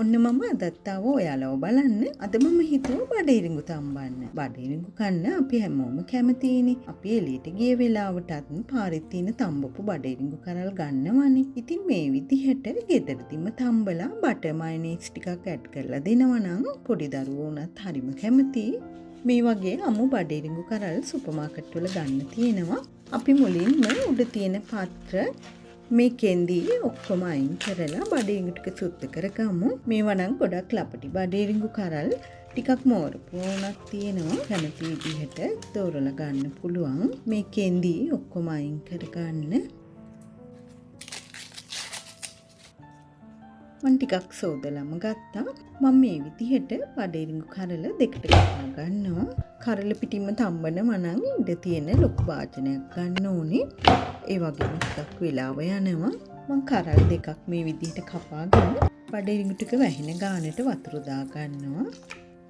ඔන්න මම අදත් ආව ඔයාලව බලන්න. අද මම හිතුවා බඩඉරිඟු තම්බන්න. බඩඉරිඟු කන්න අපි හැමෝම කැමතියිනේ. අපි එළියට ගිය වෙලාවටත් පාරේ තියෙන තම්බපු බඩඉරිඟු කරල් ගන්නවනේ. ඉතින් මේ විදිහට ගෙදරදීම තම්බලා බටර් මයොනයිස් ටිකක් ඇඩ් කරලා දෙනවා නම් පොඩි දරුවෝ උනත් හරිම කැමතියි. මේ වගේ අමු බඩඉරිඟු කරල් සුපර් මාකට් වල ගන්න තියෙනවා. අපි මුලින්ම උඩ තියෙන පාත්‍ර මේ කෙන්දී ඔක්කොම අයින් කරලා බඩඉරිඟු ටික සුද්ධ කරගමු. මේවා නම් ගොඩක් ලපටි බඩඉරිඟු කරල් ටිකක් මෝරපු වුණක් තියෙනවා. කැමති විදිහට තෝරලා ගන්න පුළුවන්. මේ කෙන්දී ඔක්කොම අයින් කරගන්න. මම ටිකක් සෝදලම ගත්තා. මම මේ විදිහට බඩඉරිඟු කරල දෙකට කපා ගන්නවා. කරල පිටින්ම තම්බනම නම් ඉඳ තියෙන ලොකු වාචනයක් ගන්න ඕනේ. ඒ වගේම ටිකක් වෙලාව යනවා. මම කරල් දෙකක් මේ විදිහට කපාගෙන බඩඉරිඟු ටික වැහෙන ගානට වතුර දා ගන්නවා.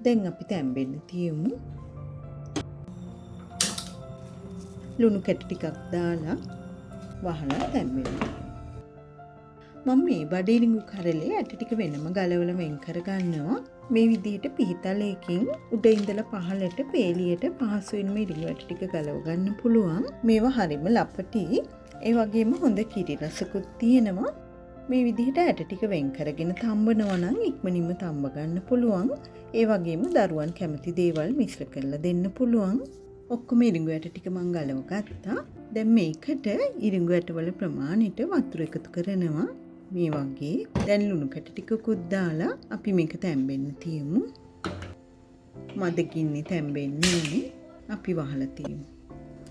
දැන් අපි තැම්බෙන්න තියමු. ලුණු කැට ටිකක් දාලා වහලා තැම්බෙන්න. මම මේ බඩඉරිඟු කරලේ ඇට ටික වෙනම ගලවලා වෙන් කර ගන්නවා. මේ විදිහට පිහිතලයකින් උඩ ඉඳලා පහළට පේලියට පහසුවෙන්ම ඉරිඟු ඇට ටික ගලව ගන්න පුළුවන්. මේවා හරිම ලපටි. ඒ වගේම හොඳ කිරි රසකුත් තියෙනවා. මේ විදිහට ඇට ටික වෙන් කරගෙන තම්බනවා නම් ඉක්මනින්ම තම්බ ගන්න පුළුවන්. ඒ වගේම දරුවන් කැමති දේවල් මිශ්‍ර කරලා දෙන්න පුළුවන්. ඔක්කොම ඉරිඟු ඇට ටික මම ගලව ගත්තා. දැන් මේකට ඉරිඟු ඇටවල ප්‍රමාණයට වතුර එකතු කරනවා. මේ වගේ දැන් ලුණු කැට ටිකකුත් දාලා අපි මේක තැම්බෙන්න තියමු. මද ගින්නේ තැම්බෙන්නේ අපි වහලා තියමු.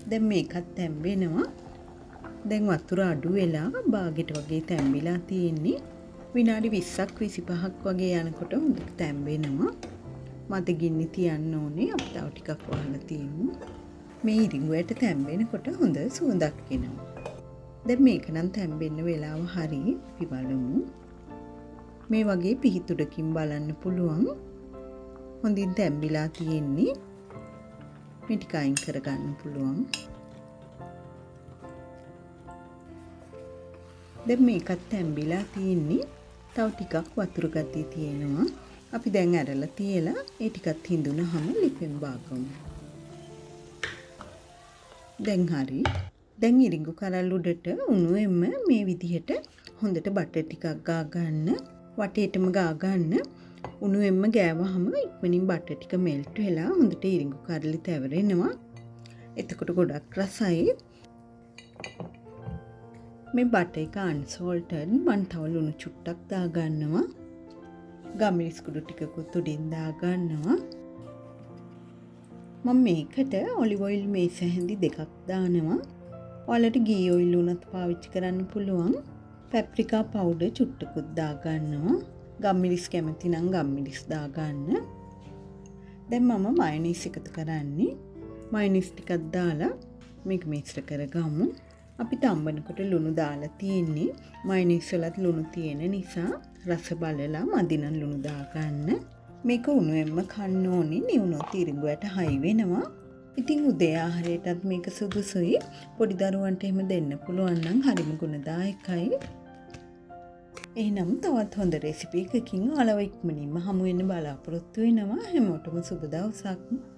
දැන් මේකත් තැම්බෙනවා. දැන් වතුර අඩු වෙලා බාගෙට වගේ තැම්බිලා තියෙන්නේ. විනාඩි 20ක් 25ක් වගේ යනකොට හොඳට තැම්බෙනවා. මද ගින්නේ තියන්න ඕනේ. අපි තව ටිකක් වහලා තියමු. මේ ඉරිඟු ඇට තැම්බෙනකොට හොඳ සුවඳක් එනවා. දැන් මේක නම් තැම්බෙන්න වෙලාව හරි අපි බලමු. මේ වගේ පිහිතුඩකින් බලන්න පුළුවන්. හොඳින් තැම්බිලා තියෙන්නේ. මේ ටික අයින් කරගන්න පුළුවන්. දැන් මේකත් තැම්බිලා තියෙන්නේ. තව ටිකක් වතුර ගතිය තියෙනවා. අපි දැන් ඇරලා තියලා ඒ ටිකත් හිඳුනහම ලිපෙන් බාගමු. දැන් හරි. දැන් ඉරිඟු කරල් උඩට උණුවෙන්ම මේ විදිහට හොඳට බටර් ටිකක් ගා ගන්න. වටේටම ගා ගන්න. උණුවෙන්ම ගෑවහම ඉක්මනින් බටර් ටික මෙල්ට් වෙලා හොඳට ඉරිඟු කරලි තැවරෙනවා. එතකොට ගොඩක් රසයි. මේ බටර් එක අන්සෝල්ටඩ්. මම තව ලුණු චුට්ටක් දා ගන්නවා. ගම්මිරිස් කුඩු ටිකකුත් උඩින් දා ගන්නවා. මම මේකට ඔලිව් ඔයිල් මේස හැඳි දෙකක් දානවා. ඔයාලට ගී ඔයිල් උනත් පාවිච්චි කරන්න පුළුවන්. පැප්‍රිකා පවුඩර් චුට්ටකුත් දා ගන්නවා. ගම්මිරිස් කැමති නම් ගම්මිරිස් දා ගන්න. දැන් මම මයොනයිස් එකතු කරන්නේ. මයොනයිස් ටිකක් දාලා මේක මිශ්‍ර කරගමු. අපි තම්බනකොට ලුණු දාලා තියෙන්නේ. මයොනයිස් වලත් ලුණු තියෙන නිසා රස බලලා මදි නම් ලුණු දා ගන්න. මේක උණුවෙන්ම කන්න ඕනේ. නිවුනොත් ඉරිඟු ඇට හයි වෙනවා. ඉතින් උදේ ආහාරයටත් මේක සුදුසුයි. පොඩි දරුවන්ට එහෙම දෙන්න පුළුවන් නම් හරිම ගුණදායකයි. එහෙනම් තවත් හොඳ රෙසිපි එකකින් ඔයාලව ඉක්මනින්ම හමු වෙන්න බලාපොරොත්තු වෙනවා. හැමෝටම සුබ දවසක්.